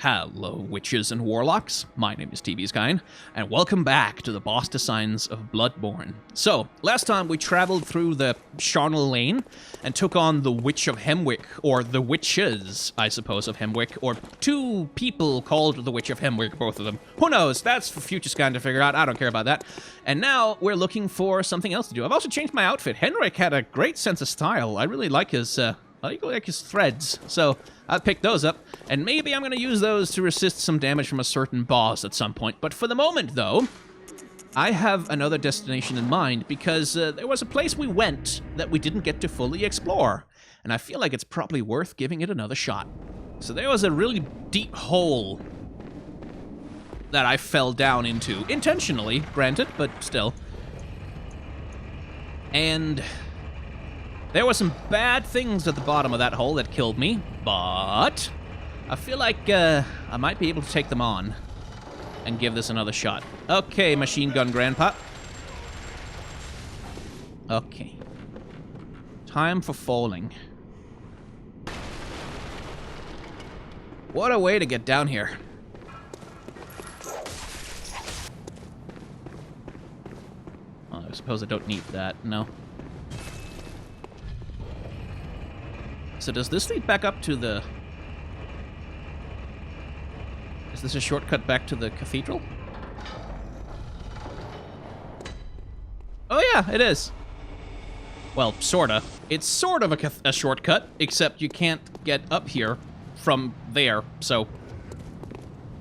Hello, witches and warlocks. My name is TVSkine, and welcome back to the boss designs of Bloodborne. So, last time we traveled through the Yharnam lane and took on the Witch of Hemwick, or the witches, I suppose, of Hemwick, or two people called the Witch of Hemwick, both of them. Who knows? That's for FutureSkine to figure out. I don't care about that. And now we're looking for something else to do. I've also changed my outfit. Henrik had a great sense of style. I really like his threads, so I picked those up, and maybe I'm going to use those to resist some damage from a certain boss at some point. But for the moment, though, I have another destination in mind, because there was a place we went that we didn't get to fully explore, and I feel like it's probably worth giving it another shot. So there was a really deep hole that I fell down into, intentionally, granted, but still. And there were some bad things at the bottom of that hole that killed me, but I feel like I might be able to take them on and give this another shot. Okay, machine gun grandpa. Okay. Time for falling. What a way to get down here. Well, I suppose I don't need that, no. So does this lead back up to the... Is this a shortcut back to the cathedral? Oh yeah, it is. Well, sorta. It's sort of a shortcut, except you can't get up here from there, so...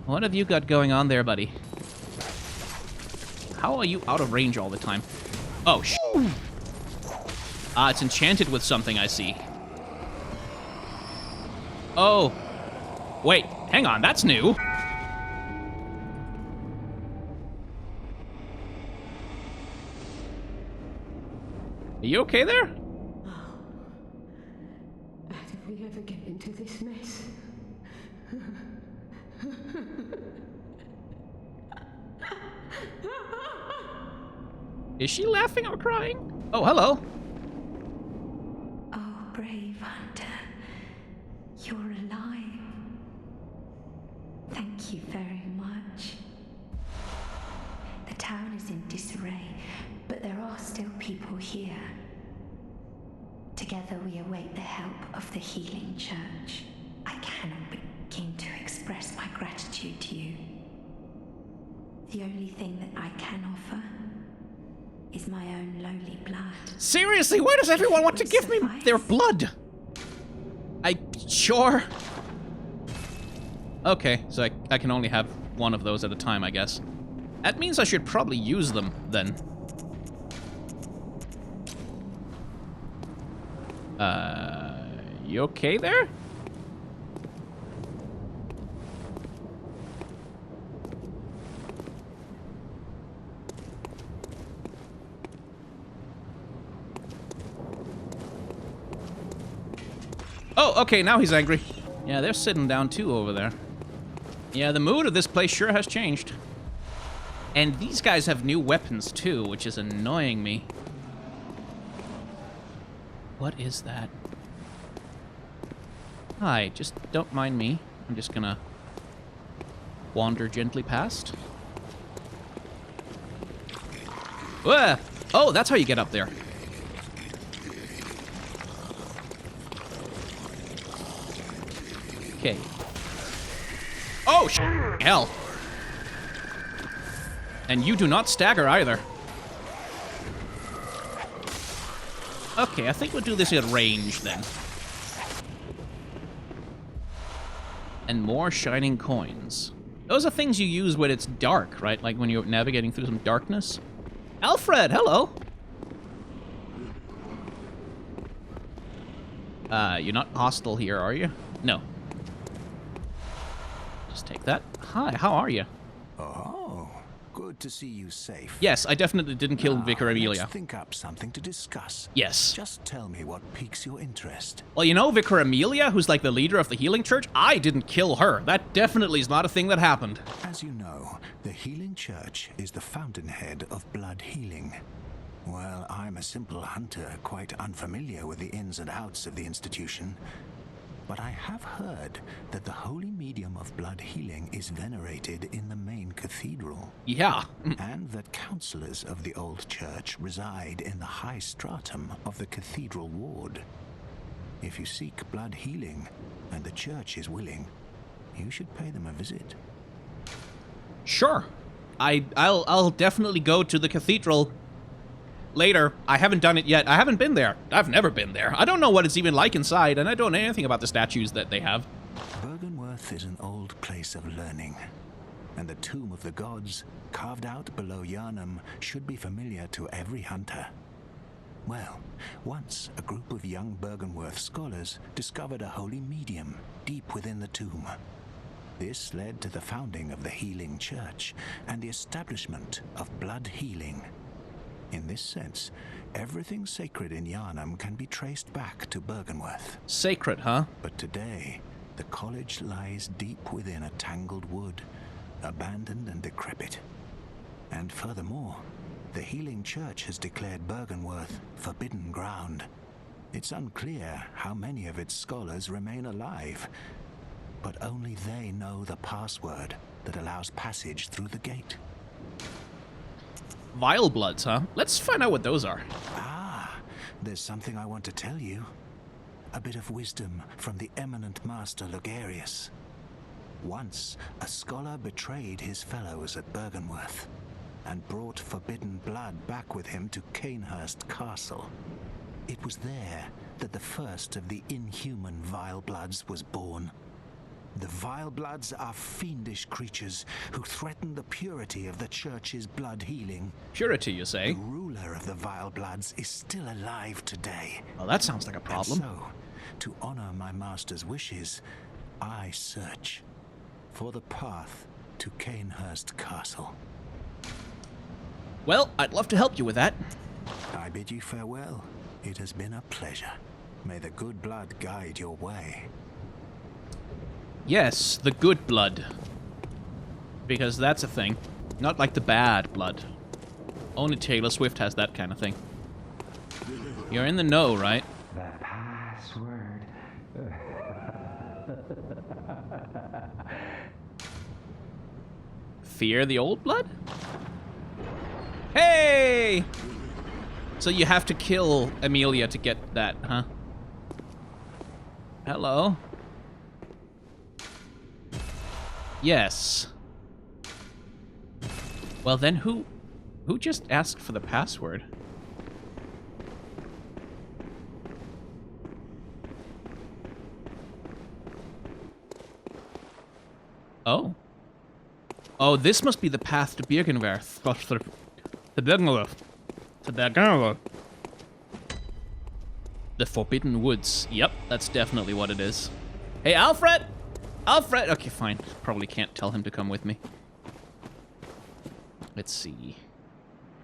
What have you got going on there, buddy? How are you out of range all the time? Oh, it's enchanted with something, I see. Oh. Wait, hang on, that's new. Are you okay there? How did we ever get into this mess? Is she laughing or crying? Oh, hello. Oh, brave hunter. You're alive. Thank you very much. The town is in disarray, but there are still people here. Together we await the help of the healing church. I cannot begin to express my gratitude to you. The only thing that I can offer is my own lowly blood. Seriously, why does everyone want to give me their blood? Sure. Okay, so I can only have one of those at a time, I guess. That means I should probably use them, then. You okay there? Oh, okay, now he's angry. Yeah, they're sitting down too over there. Yeah, the mood of this place sure has changed. And these guys have new weapons too, which is annoying me. What is that? Hi, just don't mind me. I'm just gonna wander gently past. Whoa! Oh, that's how you get up there. Okay. Oh, hell. And you do not stagger either. Okay, I think we'll do this at range then. And more shining coins. Those are things you use when it's dark, right? Like when you're navigating through some darkness. Alfred, hello. You're not hostile here, are you? No. Just take that. Hi, how are you? Oh, good to see you safe. Yes, I definitely didn't kill Vicar Amelia. Let's think up something to discuss. Yes. Just tell me what piques your interest. Well, you know Vicar Amelia, who's like the leader of the healing church? I didn't kill her. That definitely is not a thing that happened. As you know, the healing church is the fountainhead of blood healing. Well, I'm a simple hunter, quite unfamiliar with the ins and outs of the institution. but I have heard that the holy medium of blood healing is venerated in the main cathedral. Yeah. And that counselors of the old church reside in the high stratum of the cathedral ward. If you seek blood healing, and the church is willing, you should pay them a visit. Sure. I'll definitely go to the cathedral later. I haven't done it yet. I haven't been there. I've never been there. I don't know what it's even like inside, and I don't know anything about the statues that they have. Byrgenwerth is an old place of learning, and the tomb of the gods, carved out below Yharnam, should be familiar to every hunter. Well, once a group of young Byrgenwerth scholars discovered a holy medium deep within the tomb. This led to the founding of the Healing Church and the establishment of blood healing. In this sense, everything sacred in Yharnam can be traced back to Byrgenwerth. Sacred, huh? But today, the college lies deep within a tangled wood, abandoned and decrepit. And furthermore, the Healing Church has declared Byrgenwerth forbidden ground. It's unclear how many of its scholars remain alive, but only they know the password that allows passage through the gate. Vile bloods, huh? Let's find out what those are. Ah, there's something I want to tell you. A bit of wisdom from the eminent master Logarius. Once, a scholar betrayed his fellows at Byrgenwerth and brought forbidden blood back with him to Cainhurst Castle. It was there that the first of the inhuman Vile Bloods was born. The Vile Bloods are fiendish creatures who threaten the purity of the church's blood healing. Purity, you say? The ruler of the Vile Bloods is still alive today. Well, that sounds like a problem. And so, to honor my master's wishes, I search for the path to Cainhurst Castle. Well, I'd love to help you with that. I bid you farewell. It has been a pleasure. May the good blood guide your way. Yes, the good blood. Because that's a thing. Not like the bad blood. Only Taylor Swift has that kind of thing. You're in the know, right? The password. Fear the old blood? Hey! So you have to kill Amelia to get that, huh? Hello? Yes. Well then who just asked for the password? Oh. Oh, this must be the path to Byrgenwerth. To Byrgenwerth. The Forbidden Woods. Yep, that's definitely what it is. Hey, Alfred! Alfred! Okay, fine. Probably can't tell him to come with me. Let's see.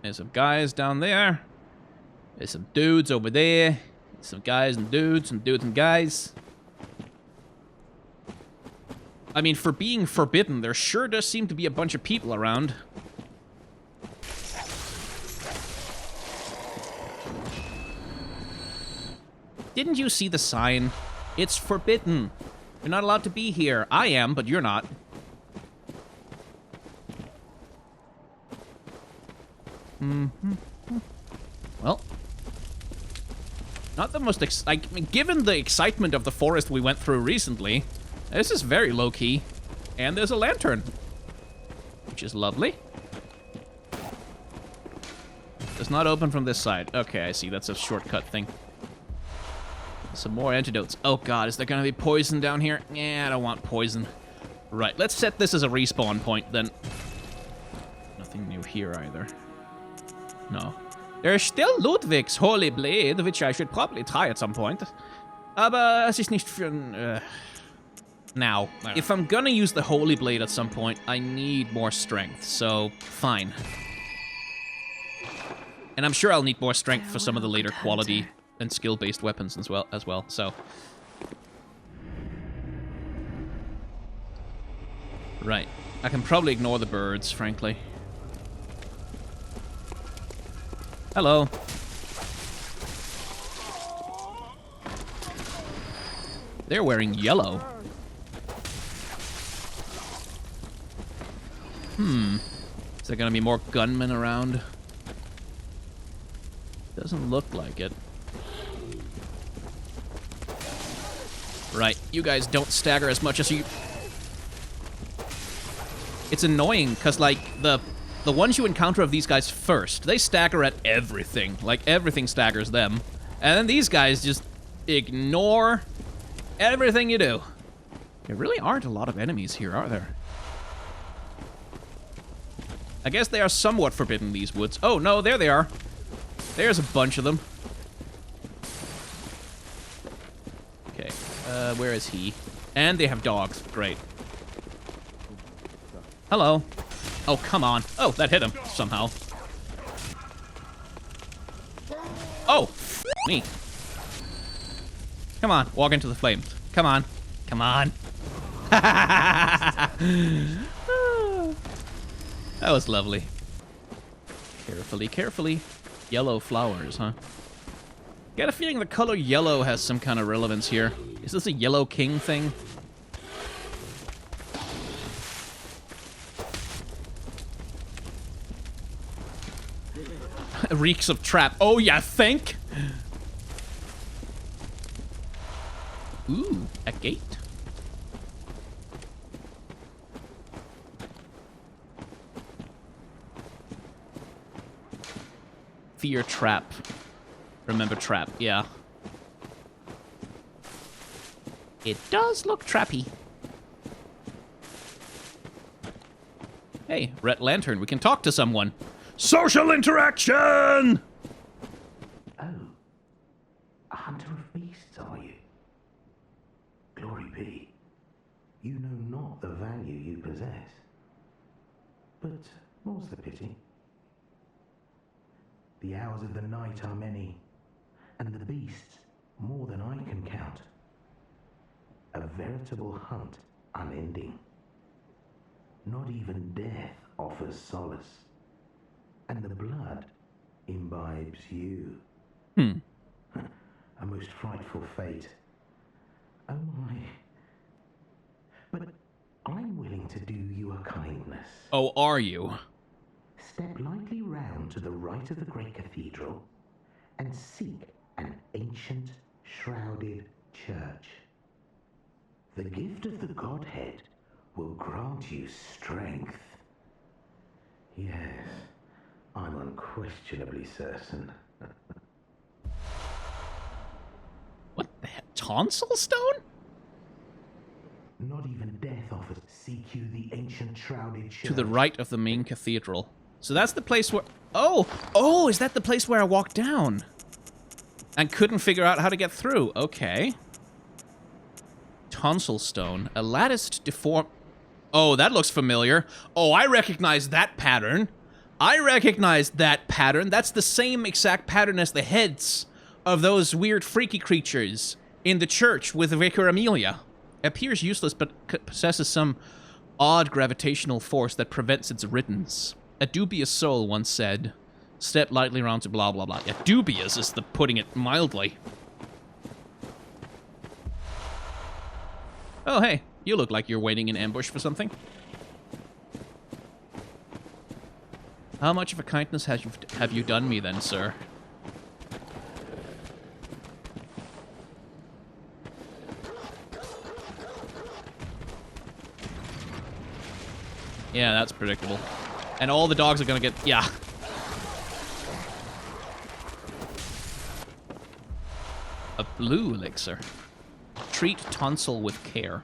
There's some guys down there. There's some dudes over there. Some guys and dudes, some dudes and guys. I mean, for being forbidden, there sure does seem to be a bunch of people around. Didn't you see the sign? It's forbidden. You're not allowed to be here. I am, but you're not. Well. Not the most given the excitement of the forest we went through recently, this is very low-key. And there's a lantern. Which is lovely. Does not open from this side. Okay, I see. That's a shortcut thing. Some more antidotes. Oh god, is there gonna be poison down here? Yeah, I don't want poison. Right, let's set this as a respawn point then. Nothing new here either. No. There's still Ludwig's Holy Blade, which I should probably try at some point. Aber es ist nicht für... Now, if I'm gonna use the Holy Blade at some point, I need more strength, so fine. And I'm sure I'll need more strength for some of the later quality and skill-based weapons as well, so. Right. I can probably ignore the birds, frankly. Hello. They're wearing yellow. Is there gonna be more gunmen around? Doesn't look like it. Right, you guys don't stagger as much as you... It's annoying, because, like, the ones you encounter of these guys first, they stagger at everything. Like, everything staggers them. And then these guys just ignore everything you do. There really aren't a lot of enemies here, are there? I guess they are somewhat forbidden, these woods. Oh, no, there they are. There's a bunch of them. Okay, where is he? And they have dogs. Great. Hello. Oh, come on. Oh, that hit him somehow. Oh, me. Come on, walk into the flames. Come on. Come on. That was lovely. Carefully, carefully. Yellow flowers, huh? Got a feeling the color yellow has some kind of relevance here. Is this a Yellow King thing? Reeks of trap. Oh, yeah, think? Ooh, a gate. Fear trap. Remember trap, yeah. It does look trappy. Hey, red lantern, we can talk to someone. Social interaction! Oh, a hunter of beasts, are you? Glory be, you know not the value you possess. But more's the pity. The hours of the night are many, and the beasts more than I can count. A veritable hunt unending. Not even death offers solace, and the blood imbibes you. A most frightful fate. Oh my. But I'm willing to do you a kindness. Oh, are you? Step lightly round to the right of the great cathedral and seek an ancient, shrouded church. The gift of the Godhead will grant you strength. Yes, I'm unquestionably certain. What the heck? Tonsil stone? Not even death offers. Seek you the ancient shrouded church. To the right of the main cathedral. So that's the place where... Oh! Oh, is that the place where I walked down? And couldn't figure out how to get through. Okay. Tonsil stone. A latticed deform... Oh, that looks familiar. Oh, I recognize that pattern. I recognize that pattern. That's the same exact pattern as the heads of those weird freaky creatures in the church with Vicar Amelia. Appears useless, but possesses some odd gravitational force that prevents its riddance. A dubious soul once said, step lightly around to blah blah blah. Yeah, dubious is the putting it mildly. Oh, hey, you look like you're waiting in ambush for something. How much of a kindness have you done me then, sir? Yeah, that's predictable. And all the dogs are gonna get... Yeah. A blue elixir. Treat tonsil with care.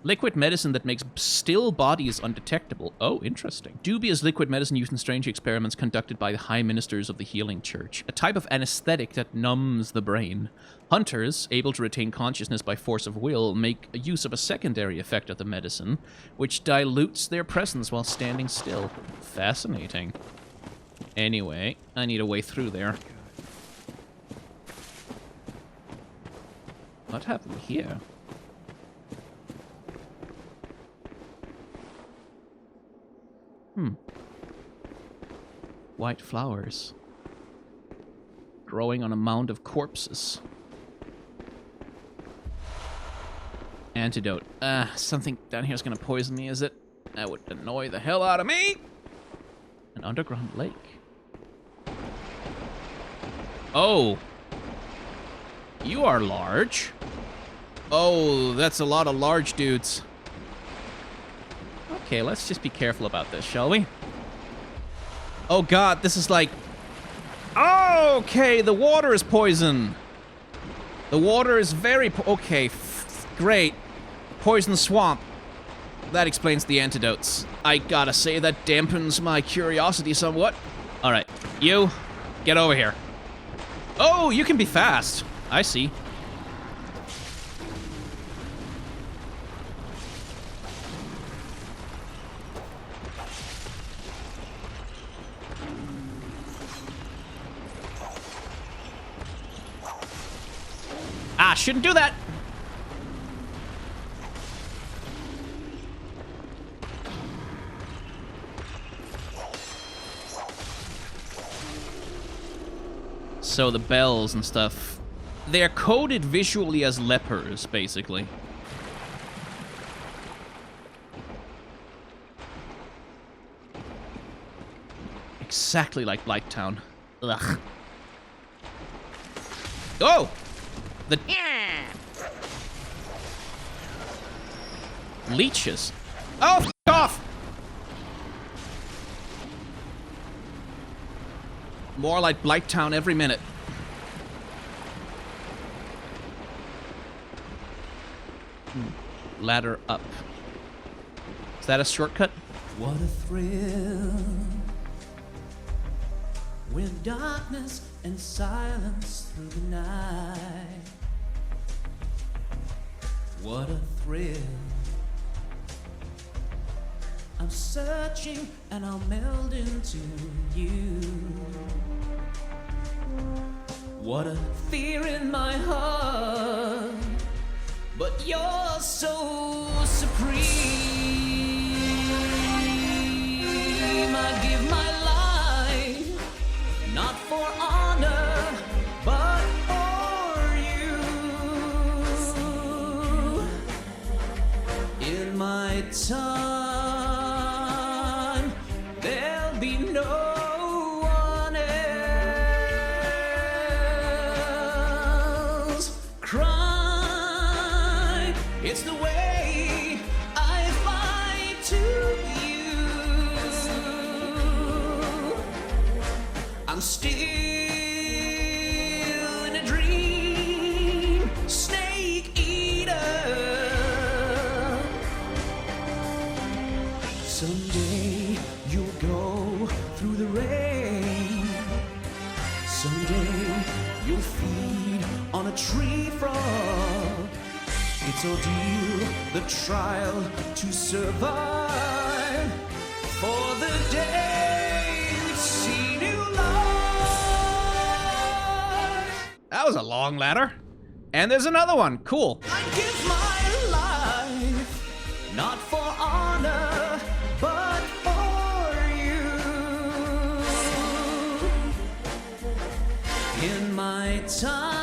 Liquid medicine that makes still bodies undetectable. Oh, interesting. Dubious liquid medicine used in strange experiments conducted by the high ministers of the healing church. A type of anesthetic that numbs the brain. Hunters, able to retain consciousness by force of will, make use of a secondary effect of the medicine, which dilutes their presence while standing still. Fascinating. Anyway, I need a way through there. What have we here? White flowers. Growing on a mound of corpses. Antidote. Something down here is gonna poison me, is it? That would annoy the hell out of me. An underground lake. Oh. You are large. Oh, that's a lot of large dudes. Okay, let's just be careful about this, shall we? Oh god, this is like... Okay, the water is poison. The water is very... Okay, great. Poison swamp. That explains the antidotes. I gotta say, that dampens my curiosity somewhat. Alright, you, get over here. Oh, you can be fast. I see. Ah, shouldn't do that. So the bells and stuff, they're coded visually as lepers, basically. Exactly like Blighttown. Ugh. Oh! The leeches. Oh, f off! More like Blighttown every minute. Ladder up. Is that a shortcut? What a thrill with darkness and silence through the night. What a thrill. I'm searching and I'll meld into you. What a fear in my heart, but you're so supreme. I give my life, not for honor, but for you. In my time, there'll be no one else. Crime, it's the way I fight to you. I'm still in a dream, snake eater. Someday you'll go through the rain. Someday you'll feed on a tree frog. It's ordeal, the trial to survive. For the day we see new life. That was a long ladder. And there's another one. Cool. I give my life, not for honor, but for you. In my time,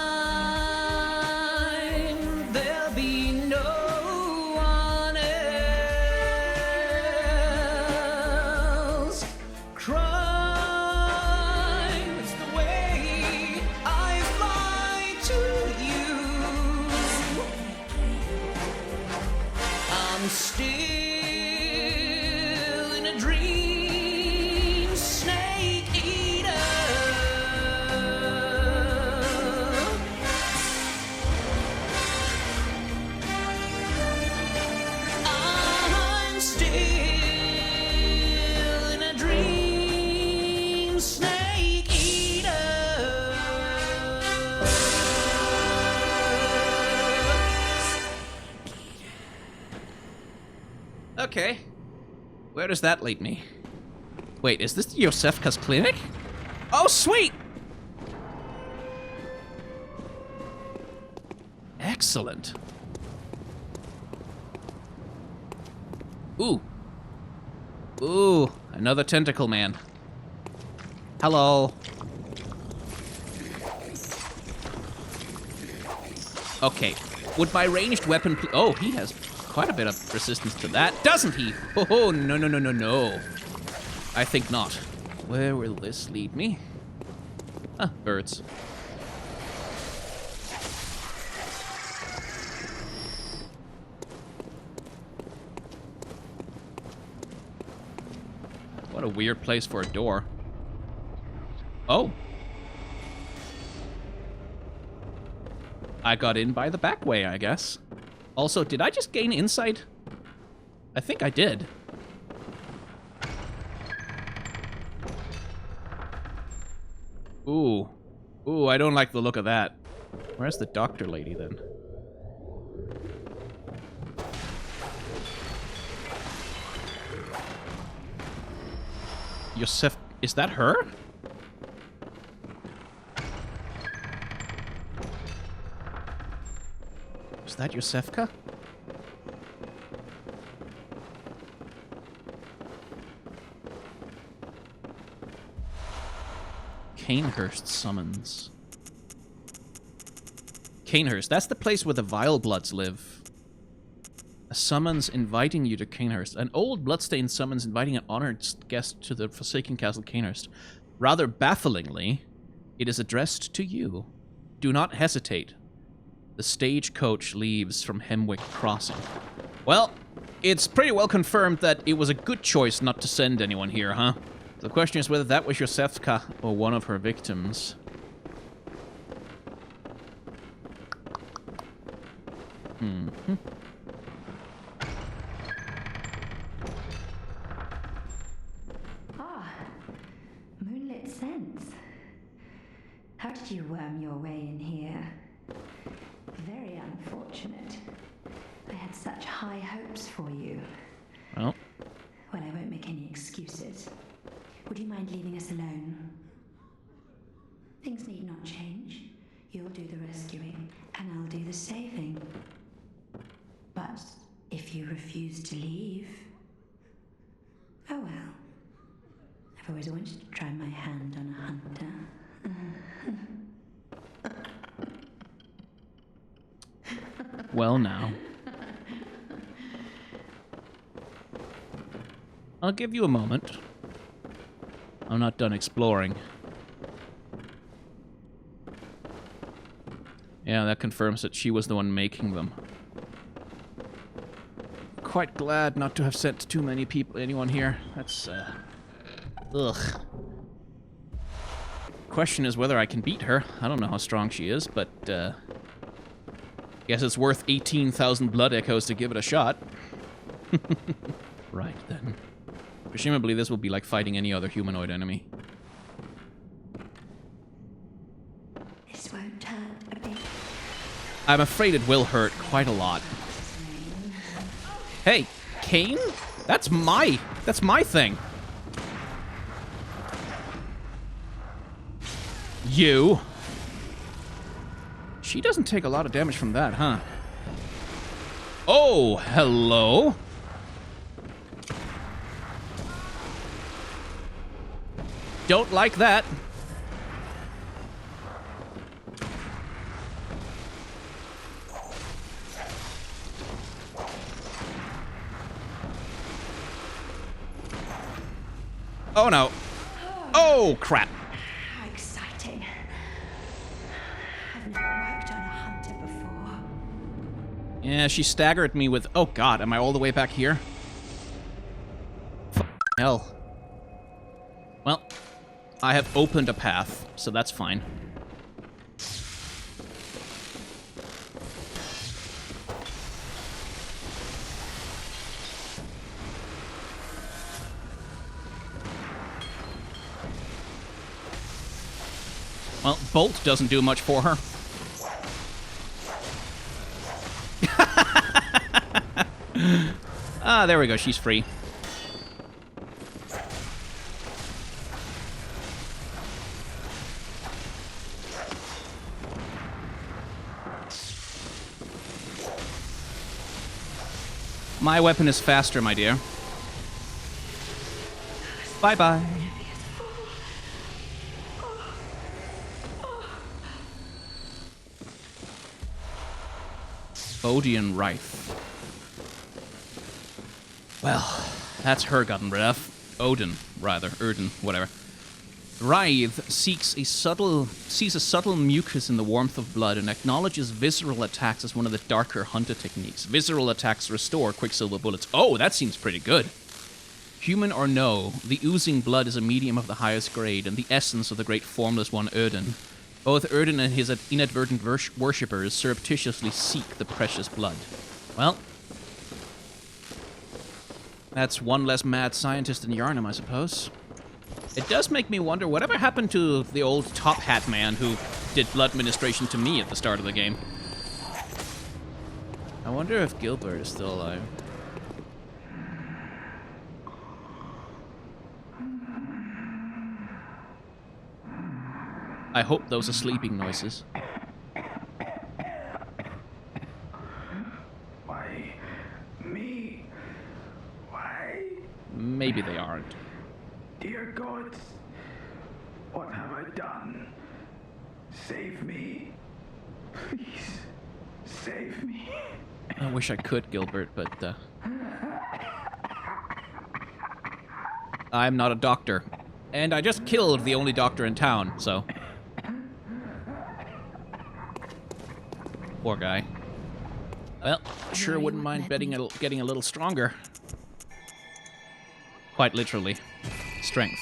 there'll be no one else. Crime is the way I fly to you. I'm still in a dream, snake eater. I'm still in a dream, snake eater. Okay. Where does that lead me? Wait, is this Yosefka's clinic? Oh, sweet! Excellent. Ooh. Ooh, another tentacle man. Hello. Okay, Would my ranged weapon... Oh, he has quite a bit of resistance to that, doesn't he? Oh, no, no, no, no, no. I think not. Where will this lead me? Ah, birds. What a weird place for a door. Oh. I got in by the back way, I guess. Also, did I just gain insight? I think I did. Ooh. Ooh, I don't like the look of that. Where's the doctor lady, then? Yosef... Is that her? Is that Yosefka? Canehurst summons. Canehurst, that's the place where the Vilebloods live. A summons inviting you to Canehurst. An old bloodstained summons inviting an honored guest to the Forsaken Castle Canehurst. Rather bafflingly, it is addressed to you. Do not hesitate. The stagecoach leaves from Hemwick Crossing. Well, it's pretty well confirmed that it was a good choice not to send anyone here, huh? The question is whether that was Yosefka or one of her victims. Mm-hmm. Ah, moonlit scents. How did you worm your way in here? Very unfortunate. I had such high hopes for you. Well, Well, I won't make any excuses. Would you mind leaving us alone? Things need not change. You'll do the rescuing, and I'll do the saving. But if you refuse to leave... Oh well. I've always wanted to try my hand on a hunter. well now. I'll give you a moment. I'm not done exploring. Yeah, that confirms that she was the one making them. Quite glad not to have sent too many anyone here. That's, ugh. Question is whether I can beat her. I don't know how strong she is, but, guess it's worth 18,000 blood echoes to give it a shot. Right, then. Presumably this will be like fighting any other humanoid enemy. This won't hurt a bit. I'm afraid it will hurt quite a lot. Hey, Kane? That's my thing. You. She doesn't take a lot of damage from that, huh? Oh, hello. Don't like that. Oh no. Oh crap. How exciting. I've never worked on a hunter before. Yeah, she staggered me with... Oh god, am I all the way back here? Hell. Well, I have opened a path, so that's fine. Well, Bolt doesn't do much for her. Ah, there we go. She's free. My weapon is faster, my dear. Bye-bye. Odian Wraith. Well, that's her gotten rid of. Odin, rather. Erden, whatever. Writhe sees a subtle mucus in the warmth of blood and acknowledges visceral attacks as one of the darker hunter techniques. Visceral attacks restore Quicksilver bullets. Oh, that seems pretty good. Human or no, the oozing blood is a medium of the highest grade and the essence of the great formless one, Erden. Both Erden and his inadvertent worshippers surreptitiously seek the precious blood. Well, that's one less mad scientist in Yharnam, I suppose. It does make me wonder whatever happened to the old top hat man who did blood ministration to me at the start of the game. I wonder if Gilbert is still alive. I hope those are sleeping noises. Why me? Why? Maybe they aren't. Dear gods, what have I done? Save me. Please, save me. I wish I could, Gilbert, but I'm not a doctor. And I just killed the only doctor in town, so... Poor guy. Well, sure wouldn't mind getting a little stronger. Quite literally. Strength.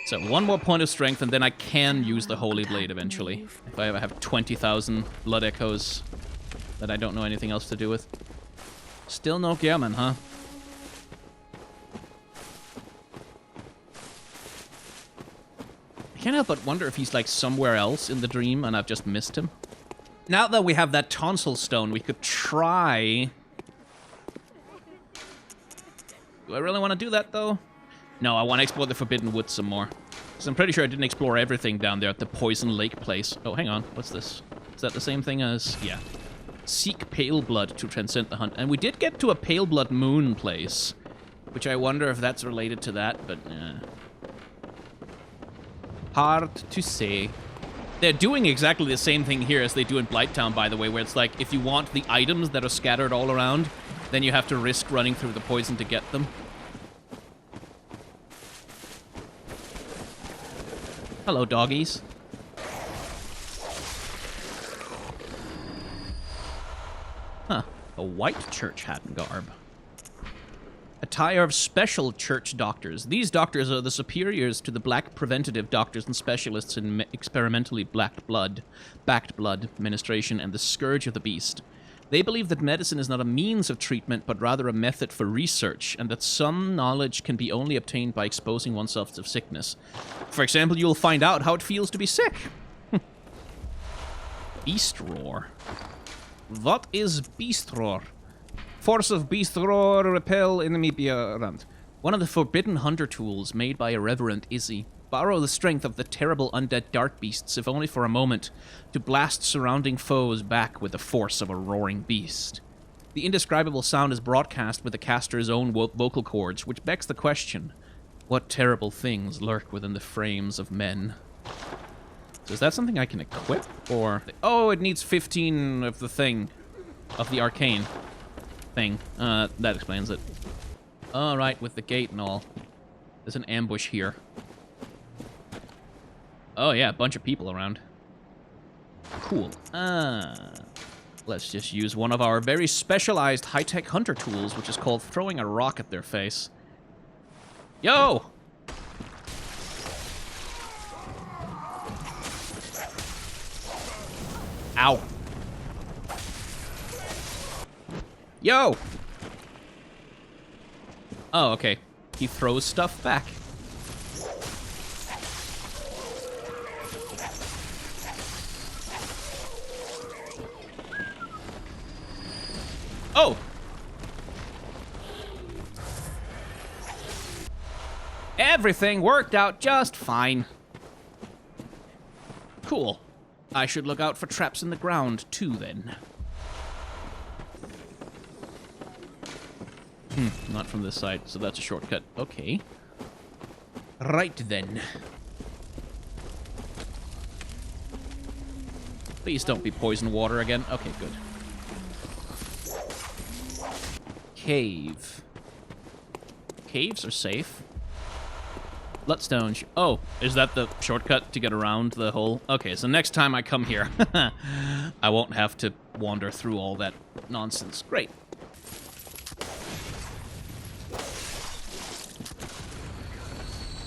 So one more point of strength, and then I can use the Holy Blade eventually. If I ever have 20,000 blood echoes that I don't know anything else to do with. Still no Gehrman, huh? I can't help but wonder if he's like somewhere else in the dream and I've just missed him. Now that we have that tonsil stone, we could try... Do I really want to do that, though? No, I want to explore the Forbidden Woods some more. Because I'm pretty sure I didn't explore everything down there at the Poison Lake place. Oh, hang on. What's this? Is that the same thing as... Yeah. Seek Pale Blood to transcend the hunt. And we did get to a Pale Blood Moon place. Which I wonder if that's related to that, but... Hard to say. They're doing exactly the same thing here as they do in Blighttown, by the way, where it's like, if you want the items that are scattered all around, then you have to risk running through the poison to get them. Hello, doggies. Huh. A white church hat and garb. Attire of special church doctors. These doctors are the superiors to the black preventative doctors and specialists in experimentally backed blood ministration and the scourge of the beast. They believe that medicine is not a means of treatment, but rather a method for research, and that some knowledge can be only obtained by exposing oneself to sickness. For example, you'll find out how it feels to be sick. Beast Roar. What is Beast Roar? Force of Beast Roar, repel enemy beyond. One of the forbidden hunter tools made by irreverent Izzy. Borrow the strength of the terrible undead dark beasts, if only for a moment, to blast surrounding foes back with the force of a roaring beast. The indescribable sound is broadcast with the caster's own vocal cords, which begs the question, what terrible things lurk within the frames of men? So is that something I can equip, or... Oh, it needs 15 of the thing, of the arcane thing. That explains it. Alright, with the gate and all. There's an ambush here. Oh yeah, a bunch of people around. Cool. Let's just use one of our very specialized high-tech hunter tools, which is called throwing a rock at their face. Yo! Ow. Yo! Oh, okay. He throws stuff back. Oh! Everything worked out just fine. Cool. I should look out for traps in the ground, too, then. Not from this side, so that's a shortcut. Okay. Right, then. Please don't be poison water again. Okay, good. cave. Caves are safe. Bloodstone. Oh, is that the shortcut to get around the hole? Okay, so next time I come here, I won't have to wander through all that nonsense. Great.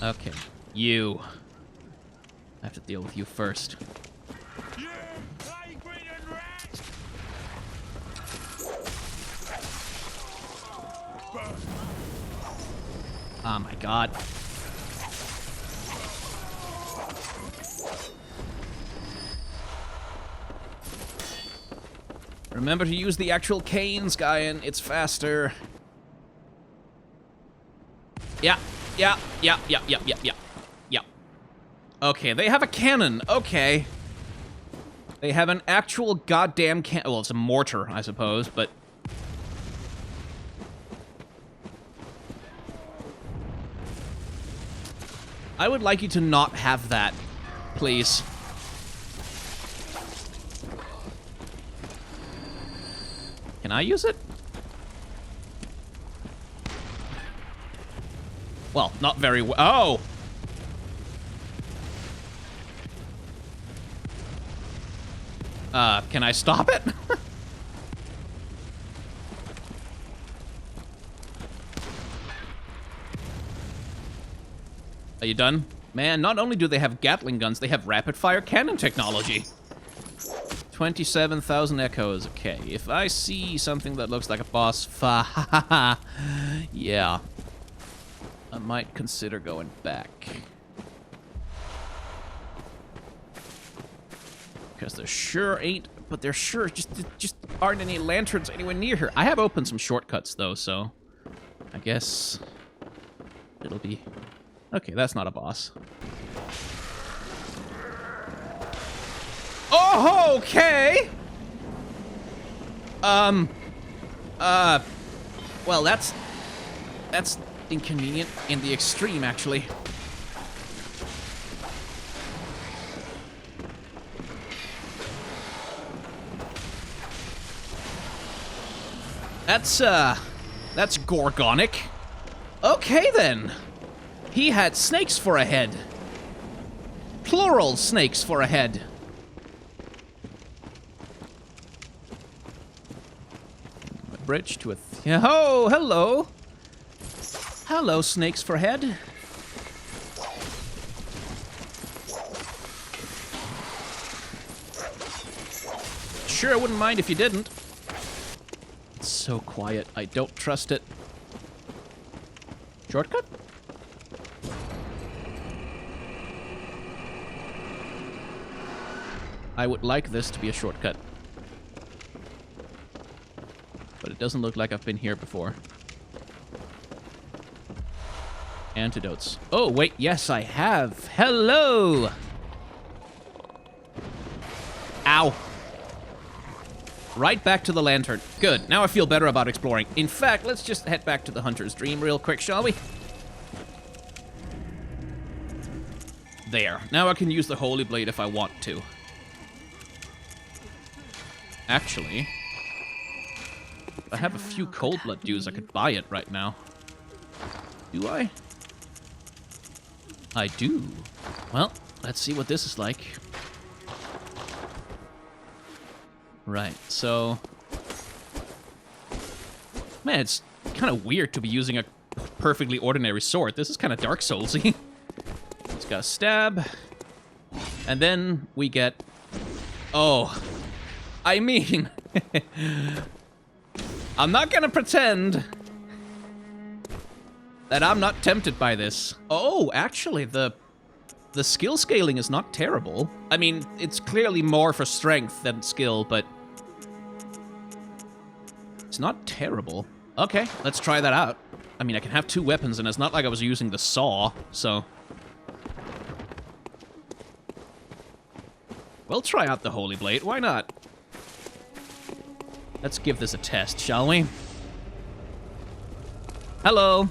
Okay, you. I have to deal with you first. Oh my god. Remember to use the actual canes, Guyan. It's faster. Yeah. Okay, they have a cannon. Okay. They have an actual goddamn cannon. Well, it's a mortar, I suppose, but... I would like you to not have that, please. Can I use it? Well, not very well. Oh! Can I stop it? Are you done? Man, not only do they have Gatling guns, they have rapid-fire cannon technology. 27,000 echoes. Okay, if I see something that looks like a boss yeah. I might consider going back. Because there sure ain't, but there sure just aren't any lanterns anywhere near here. I have opened some shortcuts, though, so I guess it'll be... Okay, that's not a boss. Oh, okay! Well, that's inconvenient in the extreme, actually. That's Gorgonic. Okay, then. He had snakes for a head. Plural snakes for a head. A bridge to a... Oh, hello. Hello, snakes for head. Sure, I wouldn't mind if you didn't. It's so quiet. I don't trust it. Shortcut? I would like this to be a shortcut. But it doesn't look like I've been here before. Antidotes. Oh, wait, yes, I have. Hello! Ow. Right back to the lantern. Good, now I feel better about exploring. In fact, let's just head back to the Hunter's Dream real quick, shall we? There. Now I can use the Holy Blade if I want to. Actually, if I have a few cold blood dues, I could buy it right now. Do I? I do. Well, let's see what this is like. Right, so... Man, it's kind of weird to be using a perfectly ordinary sword. This is kind of Dark Souls-y. It's got a stab. And then we get... Oh... I mean, I'm not gonna pretend that I'm not tempted by this. Oh, actually, the skill scaling is not terrible. I mean, it's clearly more for strength than skill, but it's not terrible. Okay, let's try that out. I mean, I can have two weapons, and it's not like I was using the saw, so... We'll try out the Holy Blade, why not? Let's give this a test, shall we? Hello.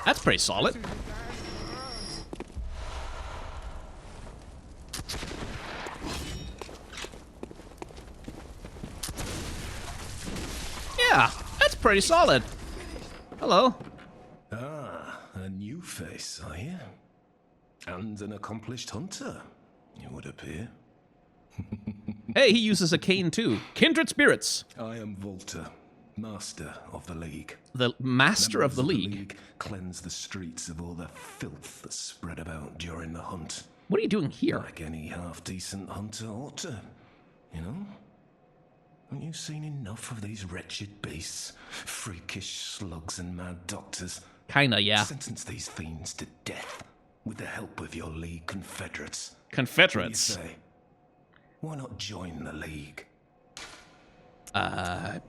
That's pretty solid. Yeah, that's pretty solid. Hello. Ah, a new face, are you? And an accomplished hunter, it would appear. Hey, he uses a cane too. Kindred spirits. I am Volta, master of the League. The master of Members the League. cleanse the streets of all the filth that spread about during the hunt. What are you doing here? Like any half-decent hunter ought to, you know? Haven't you seen enough of these wretched beasts? Freakish slugs and mad doctors. Kinda, yeah. Sentence these fiends to death with the help of your League confederates. Confederates. What do you say? Why not join the League? I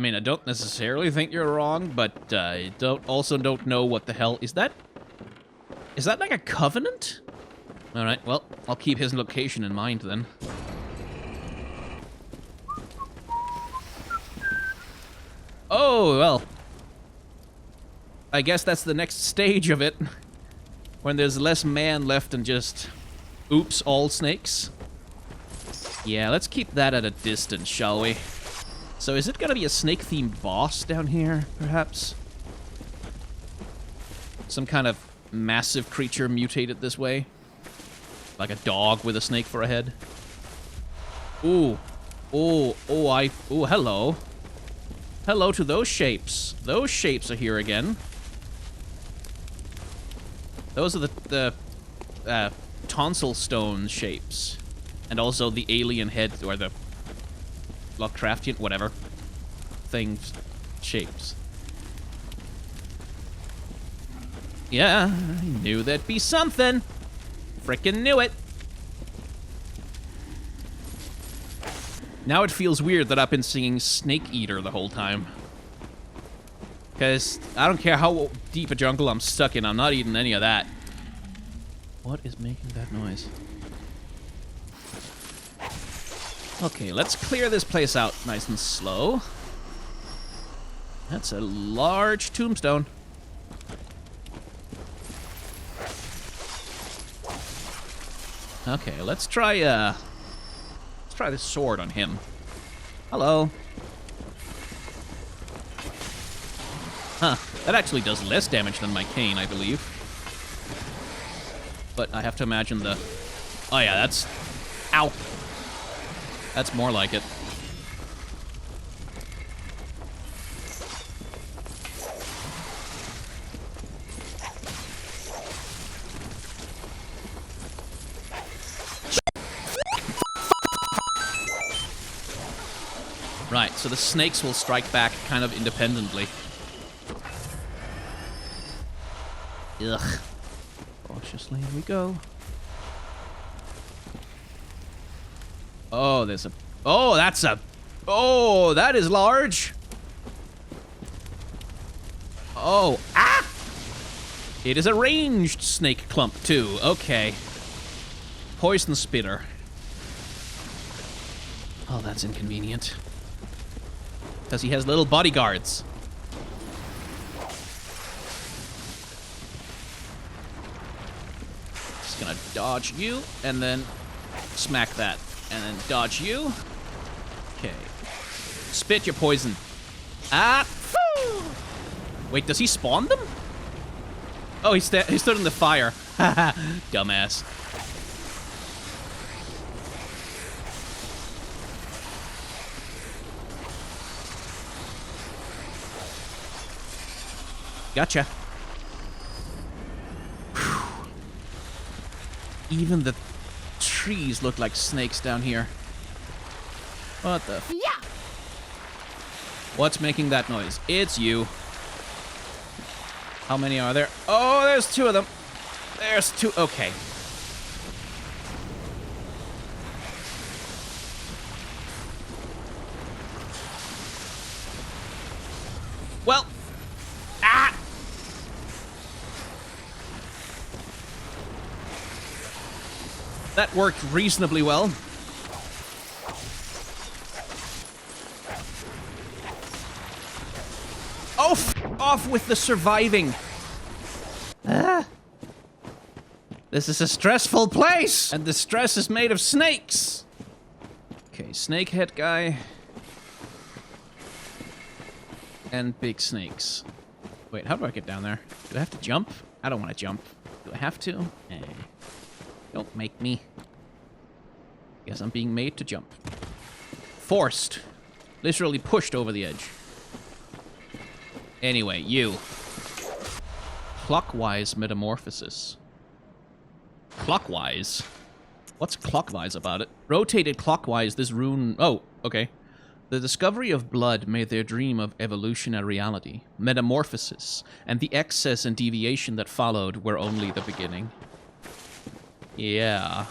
mean, I don't necessarily think you're wrong, but I don't know what the hell is that? Is that like a covenant? All right, well, I'll keep his location in mind then. Oh, well. I guess that's the next stage of it. When there's less man left and just oops, all snakes. Yeah, let's keep that at a distance, shall we? So is it gonna be a snake-themed boss down here, perhaps? Some kind of massive creature mutated this way? Like a dog with a snake for a head? Ooh. Oh, hello. Hello to those shapes. Those shapes are here again. Those are the tonsil stone shapes. And also the alien head, or the Lovecraftian, whatever, things, shapes. Yeah, I knew there'd be something. Frickin' knew it. Now it feels weird that I've been singing Snake Eater the whole time. Because I don't care how deep a jungle I'm stuck in, I'm not eating any of that. What is making that noise? Okay, let's clear this place out nice and slow. That's a large tombstone. Okay, let's try this sword on him. Hello. Huh, that actually does less damage than my cane, I believe. But I have to imagine the... Oh yeah, that's... Ow! That's more like it. Right, so the snakes will strike back kind of independently. Ugh. Cautiously we go. Oh, there's a... Oh, that's a... Oh, that is large. Oh, ah! It is a ranged snake clump, too. Okay. Poison spitter. Oh, that's inconvenient. Because he has little bodyguards. Just gonna dodge you, and then smack that. And then dodge you. Okay. Spit your poison. Ah! Woo! Wait, does he spawn them? Oh, he stood in the fire. Haha, dumbass. Gotcha. Whew. Even the trees look like snakes down here. What the? Yeah. What's making that noise? It's you. How many are there? Oh, there's two of them. There's two. Okay. Well. Ah! That worked reasonably well. Oh, off with the surviving. Ah. This is a stressful place, and the stress is made of snakes. Okay, snakehead guy. and big snakes. Wait, how do I get down there? Do I have to jump? I don't want to jump. Do I have to? Eh. Don't make me. Guess I'm being made to jump. Forced. Literally pushed over the edge. Anyway, you. Clockwise metamorphosis. Clockwise? What's clockwise about it? Rotated clockwise, this rune... Oh, okay. The discovery of blood made their dream of evolutionary reality, metamorphosis, and the excess and deviation that followed were only the beginning. Yeah.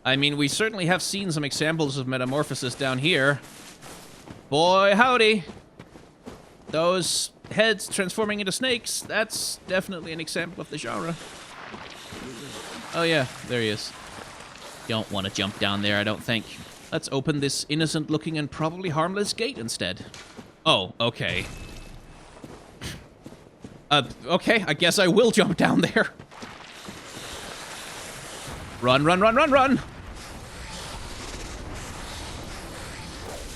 I mean, we certainly have seen some examples of metamorphosis down here. Boy, howdy! Those heads transforming into snakes, that's definitely an example of the genre. Oh yeah, there he is. Don't want to jump down there, I don't think. Let's open this innocent-looking and probably harmless gate instead. Oh, okay. Okay, I guess I will jump down there. Run, run, run, run, run!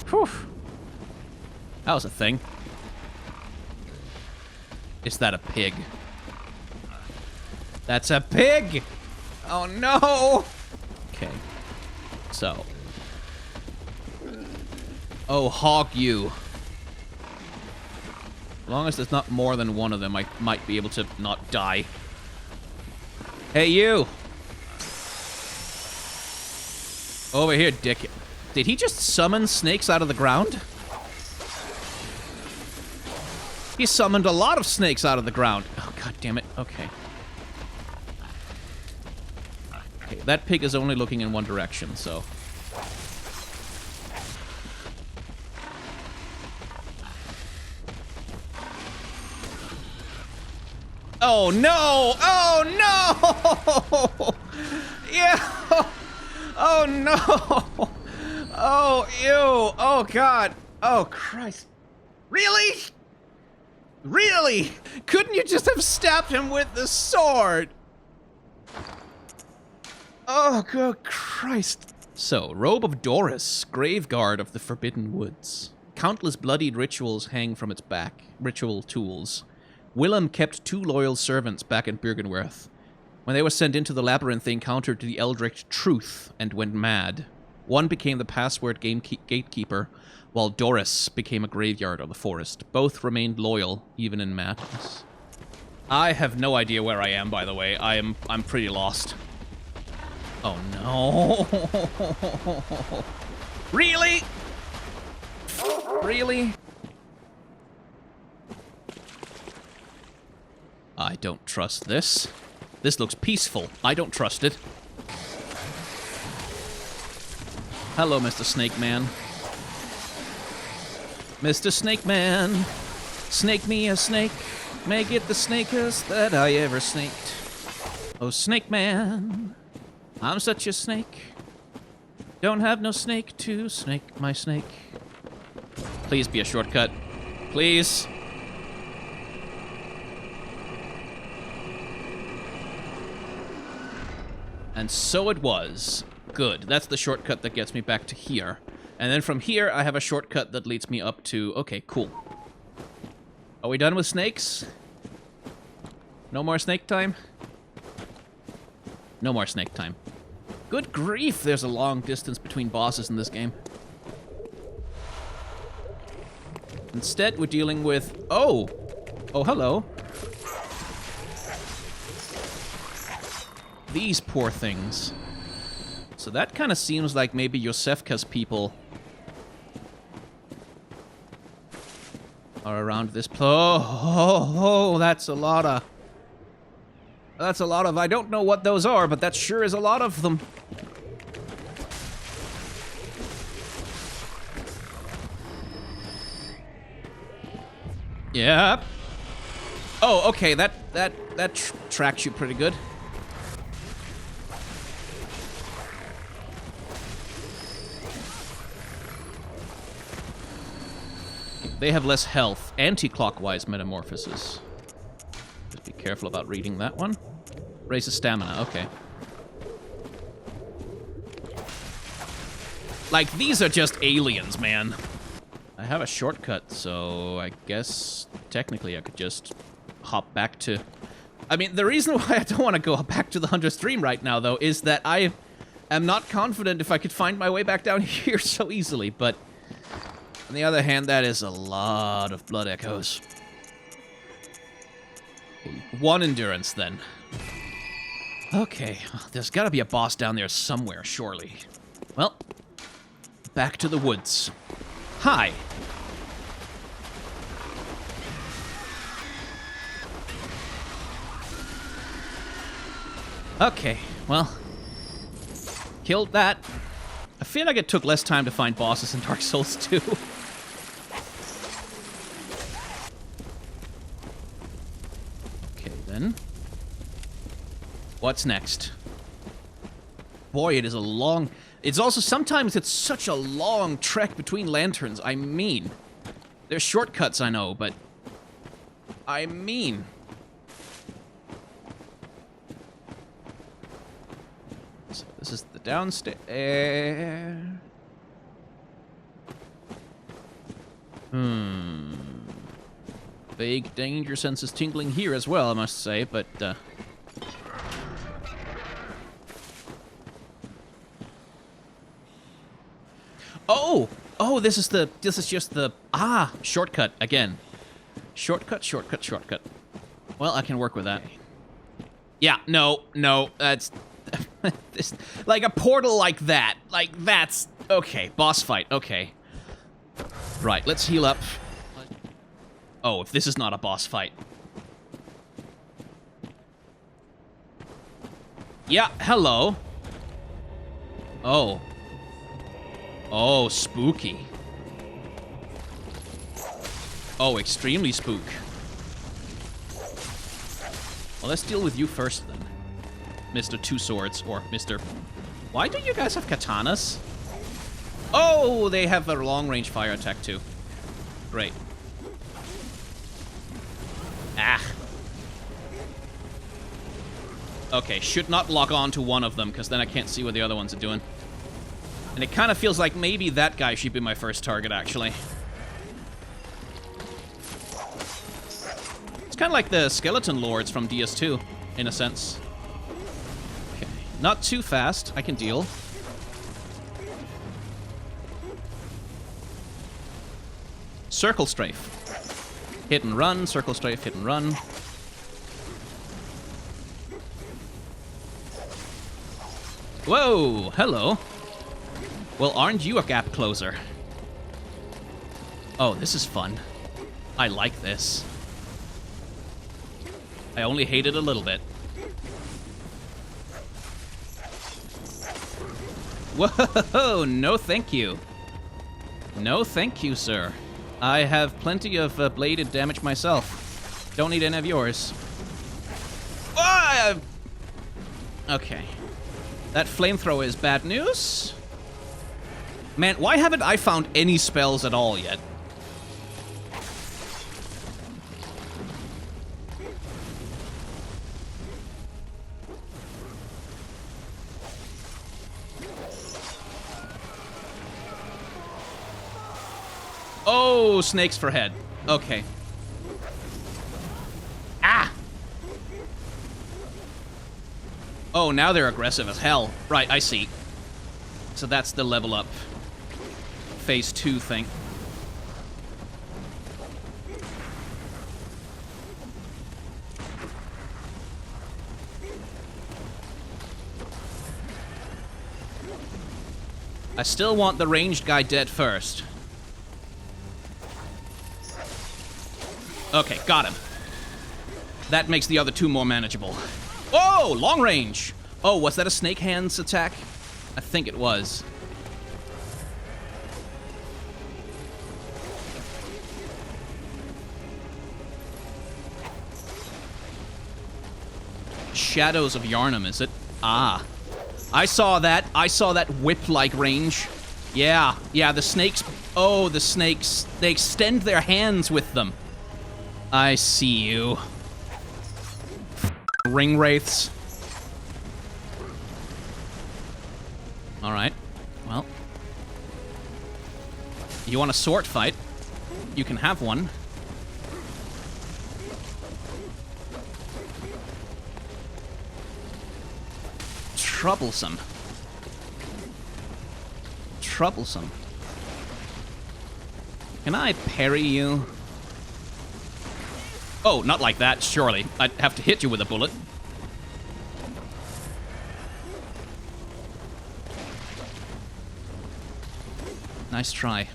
Whew. That was a thing. Is that a pig? That's a pig! Oh no! Okay. So. Oh, hog you. As long as there's not more than one of them, I might be able to not die. Hey, you! Over here, dick. Did he just summon snakes out of the ground? He summoned a lot of snakes out of the ground. Oh, god damn it. Okay. Okay, that pig is only looking in one direction, so... Oh, no! Oh, no! Yeah! Oh, no! Oh, ew! Oh, God! Oh, Christ. Really? Really? Couldn't you just have stabbed him with the sword? Oh, good Christ. So, Robe of Doris, Graveguard of the Forbidden Woods. Countless bloodied rituals hang from its back. Ritual tools. Willem kept 2 loyal servants back in Byrgenwerth. When they were sent into the labyrinth, they encountered the Eldritch Truth and went mad. One became the password gatekeeper, while Doris became a graveyard of the forest. Both remained loyal, even in madness. I have no idea where I am, by the way. I'm pretty lost. Oh no. Really? Really? I don't trust this. This looks peaceful. I don't trust it. Hello, Mr. Snake Man. Mr. Snake Man, snake me a snake, make it the snakest that I ever snaked. Oh, Snake Man, I'm such a snake. Don't have no snake to snake my snake. Please be a shortcut. Please. And so it was. Good. That's the shortcut that gets me back to here. And then from here, I have a shortcut that leads me up to... Okay, cool. Are we done with snakes? No more snake time? No more snake time. Good grief, there's a long distance between bosses in this game. Instead, we're dealing with... Oh! Oh, hello. These poor things. So that kind of seems like maybe Yosefka's people are around this oh, that's a lot of... That's a lot of... I don't know what those are, but that sure is a lot of them. Yeah. Oh, okay, that tracks you pretty good. They have less health. Anti-clockwise metamorphosis. Just be careful about reading that one. Raises stamina, okay. Like, these are just aliens, man. I have a shortcut, so I guess technically I could just hop back to... I mean, the reason why I don't want to go back to the Hunter's Stream right now, though, is that I am not confident if I could find my way back down here so easily, but on the other hand, that is a lot of blood echoes. One endurance, then. Okay, there's gotta be a boss down there somewhere, surely. Well, back to the woods. Hi. Okay, well, killed that. I feel like it took less time to find bosses in Dark Souls 2. Okay, then. What's next? Boy, it is a long... It's also, sometimes it's such a long trek between lanterns. I mean, there's shortcuts, I know, but... I mean... So this is the downstairs. Vague danger sense is tingling here as well, I must say, but, Oh! Oh, this is just the... Ah! Shortcut, again. Shortcut, shortcut, shortcut. Well, I can work with that. Yeah, no, that's... this, like a portal like that. Like, that's... Okay, boss fight, okay. Right, let's heal up. Oh, if this is not a boss fight. Yeah, hello. Oh. Oh, spooky. Oh, extremely spook. Well, let's deal with you first, then. Mr. Two Swords, or Mr... Why do you guys have katanas? Oh, they have a long-range fire attack, too. Great. Ah. Okay, should not lock on to one of them, because then I can't see what the other ones are doing. And it kind of feels like maybe that guy should be my first target, actually. It's kind of like the Skeleton Lords from DS2, in a sense. Okay, not too fast. I can deal. Circle Strafe. Hit and run, circle strafe, hit and run. Whoa, hello. Well, aren't you a gap closer? Oh, this is fun. I like this. I only hate it a little bit. Whoa, no thank you. No thank you, sir. I have plenty of bladed damage myself. Don't need any of yours. Ah! Okay. That flamethrower is bad news. Man, why haven't I found any spells at all yet? Oh, snakes for head. Okay. Ah! Oh, now they're aggressive as hell. Right, I see. So that's the level up. Phase 2 thing. I still want the ranged guy dead first. Okay, got him. That makes the other two more manageable. Oh, long range! Oh, was that a snake hands attack? I think it was. Shadows of Yharnam, is it? Ah. I saw that. I saw that whip-like range. Yeah, the snakes... Oh, the snakes. They extend their hands with them. I see you. Ring wraiths. Alright. Well. You want a sword fight? You can have one. Troublesome. Troublesome. Can I parry you? Oh, not like that, surely. I'd have to hit you with a bullet. Nice try.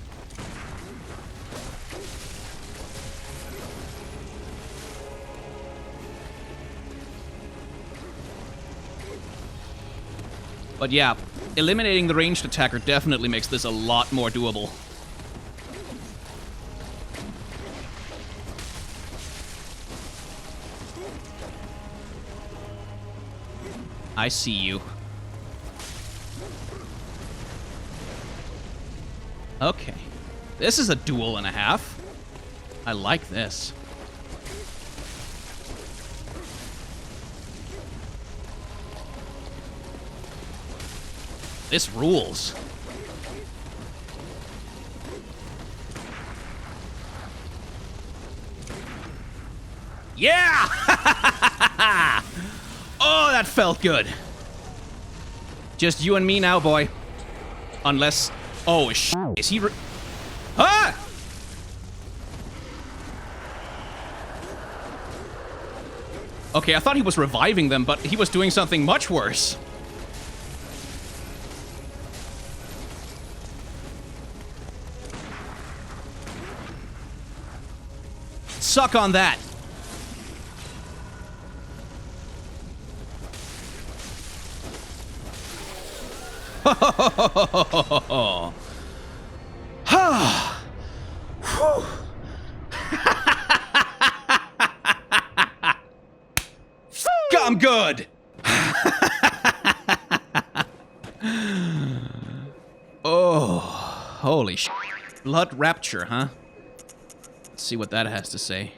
But yeah, eliminating the ranged attacker definitely makes this a lot more doable. I see you. Okay. This is a duel and a half. I like this. This rules. Yeah! Oh, that felt good. Just you and me now, boy. Unless... Oh, is he... Ah! Okay, I thought he was reviving them, but he was doing something much worse. Suck on that. I'm good. Oh, holy sh! Blood Rapture, huh? Let's see what that has to say.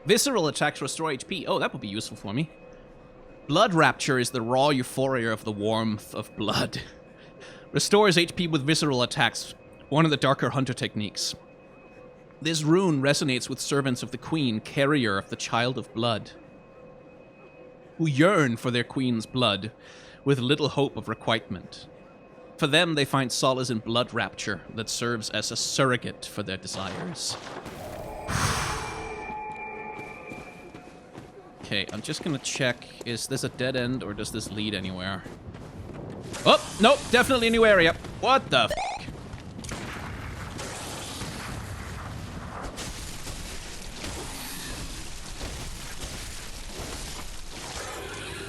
Visceral attacks restore HP. Oh, that would be useful for me. Blood Rapture is the raw euphoria of the warmth of blood. Restores HP with visceral attacks, one of the darker hunter techniques. This rune resonates with servants of the queen, carrier of the child of blood, who yearn for their queen's blood with little hope of requitement. For them, they find solace in blood rapture that serves as a surrogate for their desires. Okay, I'm just gonna check, is this a dead end or does this lead anywhere? Oh, nope, definitely a new area. What the f***?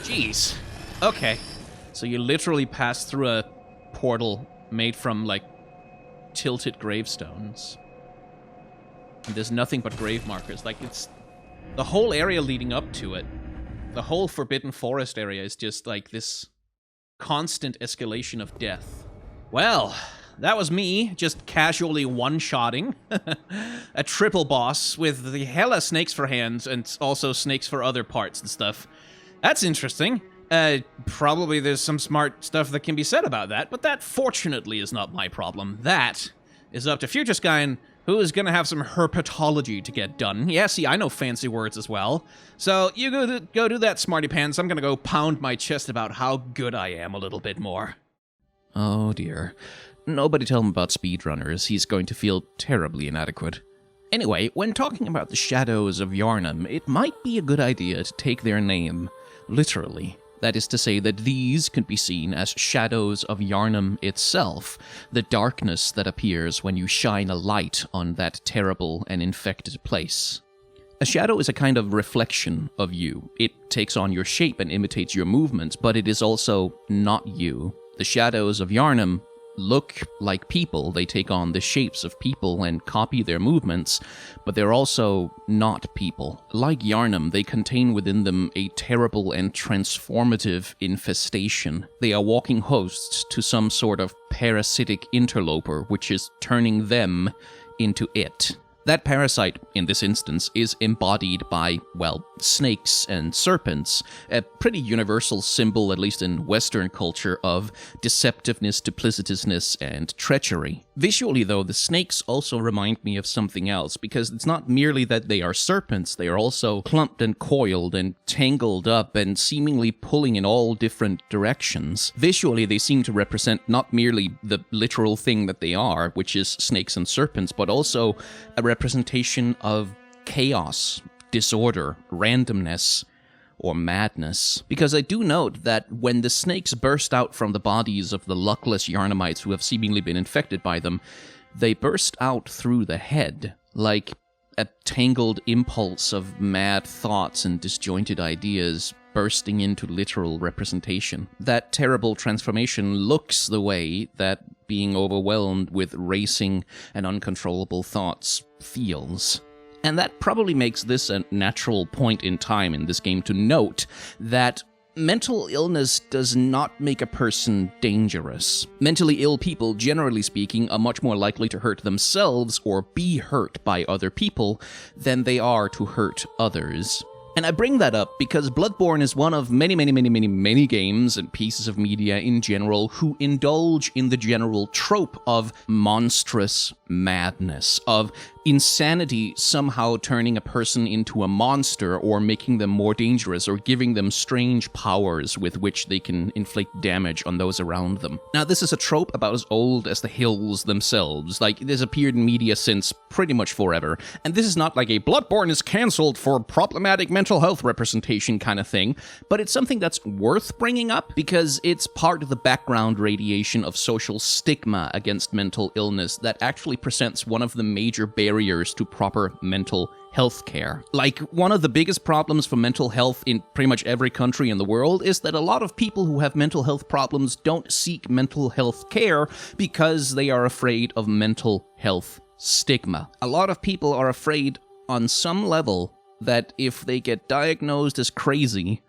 Jeez. Okay. So you literally pass through a portal made from, like, tilted gravestones. And there's nothing but grave markers. Like, it's... the whole area leading up to it, the whole Forbidden Forest area is just, like, this constant escalation of death. Well, that was me, just casually one-shotting a triple boss with the hella snakes for hands and also snakes for other parts and stuff. That's interesting. Probably there's some smart stuff that can be said about that, but that fortunately is not my problem. That is up to Future Skyn, who is gonna have some herpetology to get done. Yeah, see, I know fancy words as well. So you go do that, smarty pants. I'm gonna go pound my chest about how good I am a little bit more. Oh dear. Nobody tell him about speedrunners. He's going to feel terribly inadequate. Anyway, when talking about the shadows of Yharnam, it might be a good idea to take their name literally. That is to say that these can be seen as shadows of Yharnam itself, the darkness that appears when you shine a light on that terrible and infected place. A shadow is a kind of reflection of you. It takes on your shape and imitates your movements, but it is also not you. The shadows of Yharnam look like people. They take on the shapes of people and copy their movements, but they're also not people. Like Yharnam, they contain within them a terrible and transformative infestation. They are walking hosts to some sort of parasitic interloper, which is turning them into it. That parasite, in this instance, is embodied by, well, snakes and serpents, a pretty universal symbol, at least in Western culture, of deceptiveness, duplicitousness, and treachery. Visually, though, the snakes also remind me of something else, because it's not merely that they are serpents, they are also clumped and coiled and tangled up and seemingly pulling in all different directions. Visually, they seem to represent not merely the literal thing that they are, which is snakes and serpents, but also a representation of chaos, disorder, randomness, or madness. Because I do note that when the snakes burst out from the bodies of the luckless Yharnamites who have seemingly been infected by them, they burst out through the head, like a tangled impulse of mad thoughts and disjointed ideas bursting into literal representation. That terrible transformation looks the way that being overwhelmed with racing and uncontrollable thoughts feels. And that probably makes this a natural point in time in this game to note that mental illness does not make a person dangerous. Mentally ill people, generally speaking, are much more likely to hurt themselves or be hurt by other people than they are to hurt others. And I bring that up because Bloodborne is one of many games and pieces of media in general who indulge in the general trope of monstrous madness, of insanity somehow turning a person into a monster or making them more dangerous or giving them strange powers with which they can inflict damage on those around them. Now, this is a trope about as old as the hills themselves. Like, it has appeared in media since pretty much forever. And this is not like a Bloodborne is cancelled for problematic mental health representation kind of thing, but it's something that's worth bringing up because it's part of the background radiation of social stigma against mental illness that actually presents one of the major barriers to proper mental health care. Like, one of the biggest problems for mental health in pretty much every country in the world is that a lot of people who have mental health problems don't seek mental health care because they are afraid of mental health stigma. A lot of people are afraid on some level that if they get diagnosed as crazy,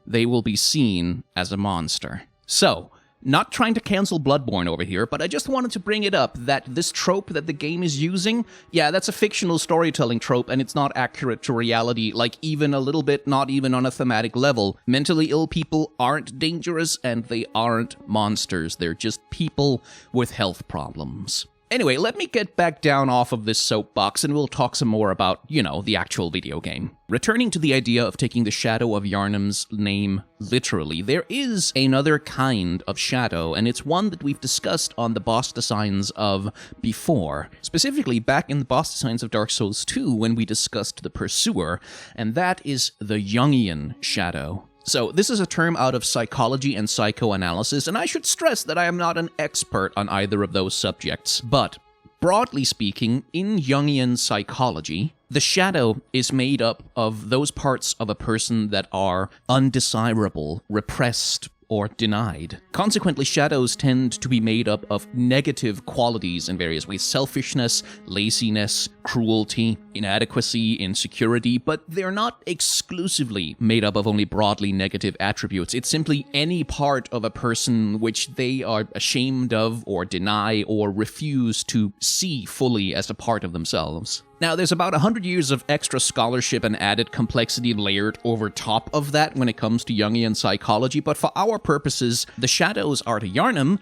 they will be seen as a monster. So, not trying to cancel Bloodborne over here, but I just wanted to bring it up that this trope that the game is using, yeah, that's a fictional storytelling trope, and it's not accurate to reality, like even a little bit, not even on a thematic level. Mentally ill people aren't dangerous, and they aren't monsters. They're just people with health problems. Anyway, let me get back down off of this soapbox and we'll talk some more about, the actual video game. Returning to the idea of taking the shadow of Yharnam's name literally, there is another kind of shadow, and it's one that we've discussed on the boss designs of before. Specifically, back in the boss designs of Dark Souls 2 when we discussed the Pursuer, and that is the Jungian shadow. So, this is a term out of psychology and psychoanalysis, and I should stress that I am not an expert on either of those subjects. But, broadly speaking, in Jungian psychology, the shadow is made up of those parts of a person that are undesirable, repressed, or denied. Consequently, shadows tend to be made up of negative qualities in various ways: selfishness, laziness, cruelty, inadequacy, insecurity, but they're not exclusively made up of only broadly negative attributes. It's simply any part of a person which they are ashamed of or deny or refuse to see fully as a part of themselves. Now, there's about 100 years of extra scholarship and added complexity layered over top of that when it comes to Jungian psychology, but for our purposes, the shadows are to Yharnam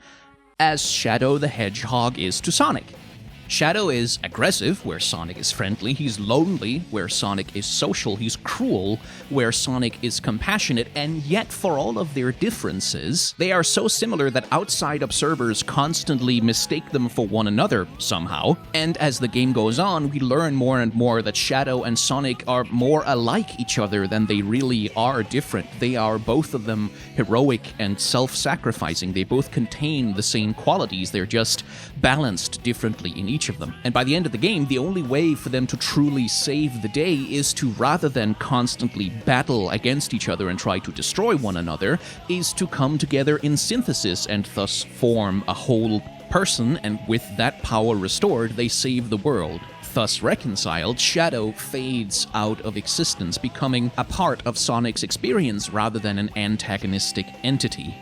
as Shadow the Hedgehog is to Sonic. Shadow is aggressive, where Sonic is friendly. He's lonely, where Sonic is social. He's cruel, where Sonic is compassionate. And yet, for all of their differences, they are so similar that outside observers constantly mistake them for one another somehow. And as the game goes on, we learn more and more that Shadow and Sonic are more alike each other than they really are different. They are, both of them, heroic and self-sacrificing. They both contain the same qualities. They're just balanced differently in each of them. And by the end of the game, the only way for them to truly save the day is to, rather than constantly battle against each other and try to destroy one another, is to come together in synthesis and thus form a whole person, and with that power restored, they save the world. Thus reconciled, Shadow fades out of existence, becoming a part of Sonic's experience rather than an antagonistic entity.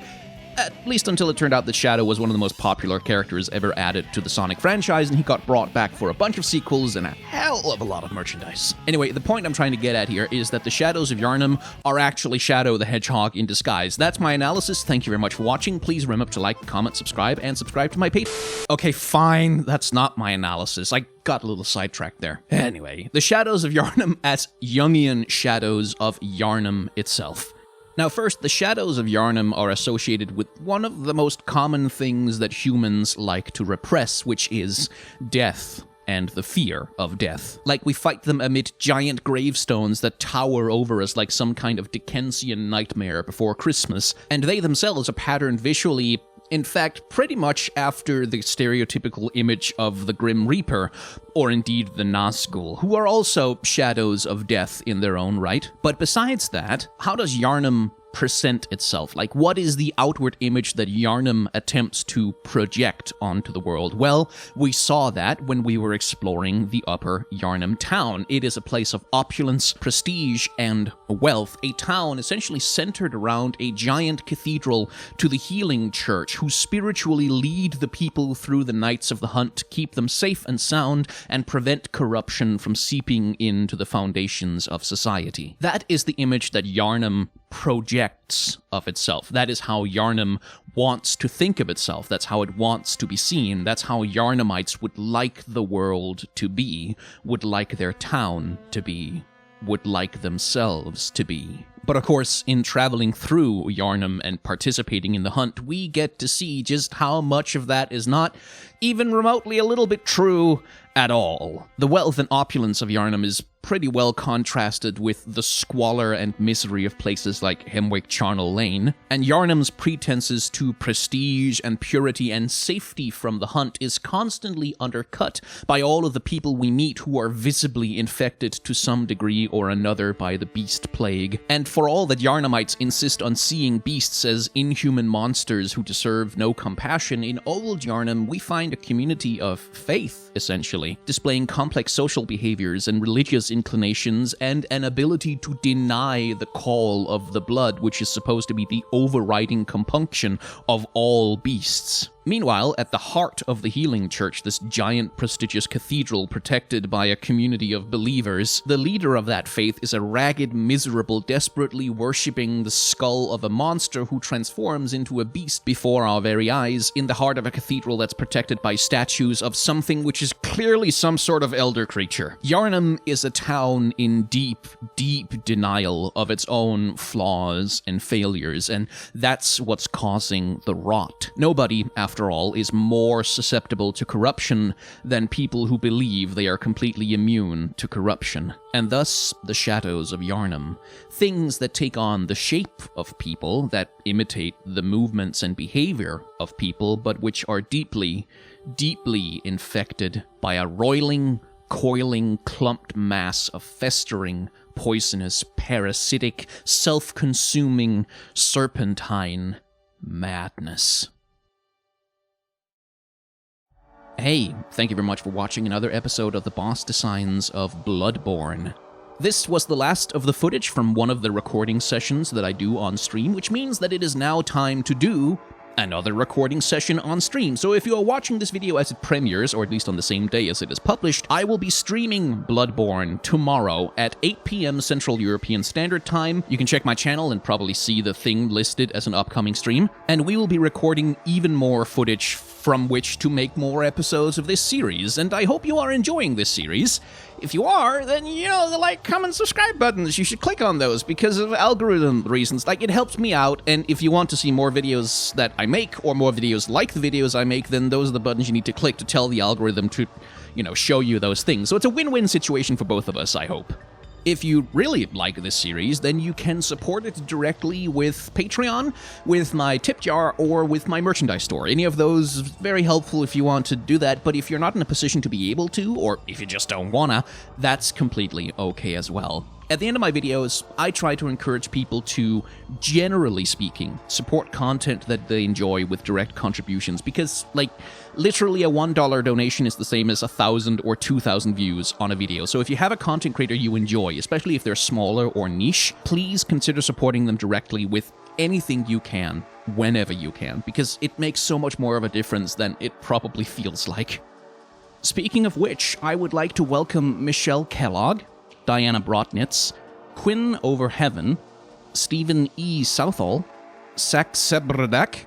At least until it turned out that Shadow was one of the most popular characters ever added to the Sonic franchise, and he got brought back for a bunch of sequels and a hell of a lot of merchandise. Anyway, the point I'm trying to get at here is that the Shadows of Yharnam are actually Shadow the Hedgehog in disguise. That's my analysis. Thank you very much for watching. Please remember to like, comment, subscribe, and subscribe to my page. Okay, fine. That's not my analysis. I got a little sidetracked there. Anyway, the Shadows of Yharnam as Jungian shadows of Yharnam itself. Now first, the Shadows of Yharnam are associated with one of the most common things that humans like to repress, which is death and the fear of death. Like, we fight them amid giant gravestones that tower over us like some kind of Dickensian nightmare before Christmas, and they themselves are patterned visually, in fact, pretty much after the stereotypical image of the Grim Reaper, or indeed the Nazgul, who are also shadows of death in their own right. But besides that, how does Yharnam present itself? Like, what is the outward image that Yharnam attempts to project onto the world? Well, we saw that when we were exploring the upper Yharnam town. It is a place of opulence, prestige, and wealth, a town essentially centered around a giant cathedral to the healing church, who spiritually lead the people through the nights of the hunt, keep them safe and sound, and prevent corruption from seeping into the foundations of society. That is the image that Yharnam projects of itself. That is how Yharnam wants to think of itself. That's how it wants to be seen. That's how Yharnamites would like the world to be, would like their town to be, would like themselves to be. But of course, in traveling through Yharnam and participating in the hunt, we get to see just how much of that is not even remotely a little bit true at all. The wealth and opulence of Yharnam is pretty well contrasted with the squalor and misery of places like Hemwick Charnel Lane, and Yharnam's pretenses to prestige and purity and safety from the hunt is constantly undercut by all of the people we meet who are visibly infected to some degree or another by the beast plague. And for all that Yharnamites insist on seeing beasts as inhuman monsters who deserve no compassion, in old Yharnam we find a community of faith, essentially, displaying complex social behaviors and religious inclinations and an ability to deny the call of the blood, which is supposed to be the overriding compunction of all beasts. Meanwhile, at the heart of the healing church, this giant prestigious cathedral protected by a community of believers, the leader of that faith is a ragged, miserable, desperately worshipping the skull of a monster who transforms into a beast before our very eyes in the heart of a cathedral that's protected by statues of something which is clearly some sort of elder creature. Yharnam is a town in deep, deep denial of its own flaws and failures, and that's what's causing the rot. Nobody, after all, is more susceptible to corruption than people who believe they are completely immune to corruption. And thus, the Shadows of Yharnam, things that take on the shape of people, that imitate the movements and behavior of people, but which are deeply, deeply infected by a roiling, coiling, clumped mass of festering, poisonous, parasitic, self-consuming, serpentine madness. Hey, thank you very much for watching another episode of the Boss Designs of Bloodborne. This was the last of the footage from one of the recording sessions that I do on stream, which means that it is now time to do another recording session on stream. So if you are watching this video as it premieres, or at least on the same day as it is published, I will be streaming Bloodborne tomorrow at 8 p.m. Central European Standard Time. You can check my channel and probably see the thing listed as an upcoming stream. And we will be recording even more footage from which to make more episodes of this series, and I hope you are enjoying this series. If you are, then, you know, the like, comment, subscribe buttons, you should click on those because of algorithm reasons. Like, it helps me out, and if you want to see more videos that I make, or more videos like the videos I make, then those are the buttons you need to click to tell the algorithm to, you know, show you those things. So it's a win-win situation for both of us, I hope. If you really like this series, then you can support it directly with Patreon, with my tip jar, or with my merchandise store. Any of those very helpful if you want to do that, but if you're not in a position to be able to, or if you just don't wanna, that's completely okay as well. At the end of my videos, I try to encourage people to, generally speaking, support content that they enjoy with direct contributions, because, like, literally a $1 donation is the same as 1,000 or 2,000 views on a video. So if you have a content creator you enjoy, especially if they're smaller or niche, please consider supporting them directly with anything you can. whenever you can, because it makes so much more of a difference than it probably feels like. Speaking of which, I would like to welcome Michelle Kellogg, Diana Brotnitz, Quinn Overheaven, Stephen E. Southall, Saksebredak,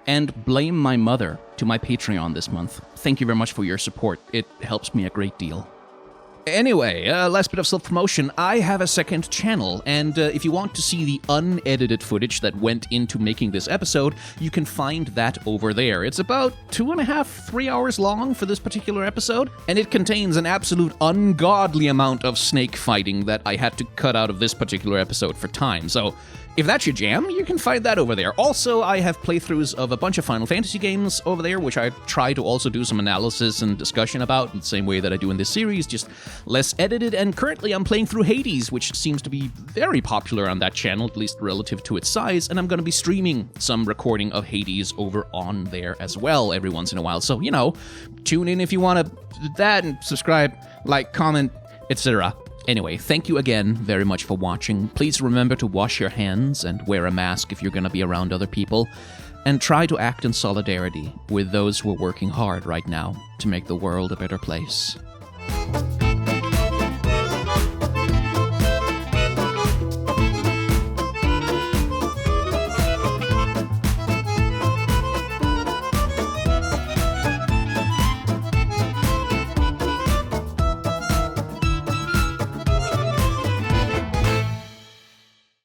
and Blame My Mother to my Patreon this month. Thank you very much for your support. It helps me a great deal. Anyway, last bit of self-promotion. I have a second channel, and if you want to see the unedited footage that went into making this episode, you can find that over there. It's about 2.5, 3 hours long for this particular episode, and it contains an absolute ungodly amount of snake fighting that I had to cut out of this particular episode for time. So if that's your jam, you can find that over there. Also, I have playthroughs of a bunch of Final Fantasy games over there, which I try to also do some analysis and discussion about in the same way that I do in this series, just less edited. And currently I'm playing through Hades, which seems to be very popular on that channel, at least relative to its size, and I'm going to be streaming some recording of Hades over on there as well every once in a while. So, tune in if you want to do that, and subscribe, like, comment, etc. Anyway, thank you again very much for watching. Please remember to wash your hands and wear a mask if you're going to be around other people. And try to act in solidarity with those who are working hard right now to make the world a better place.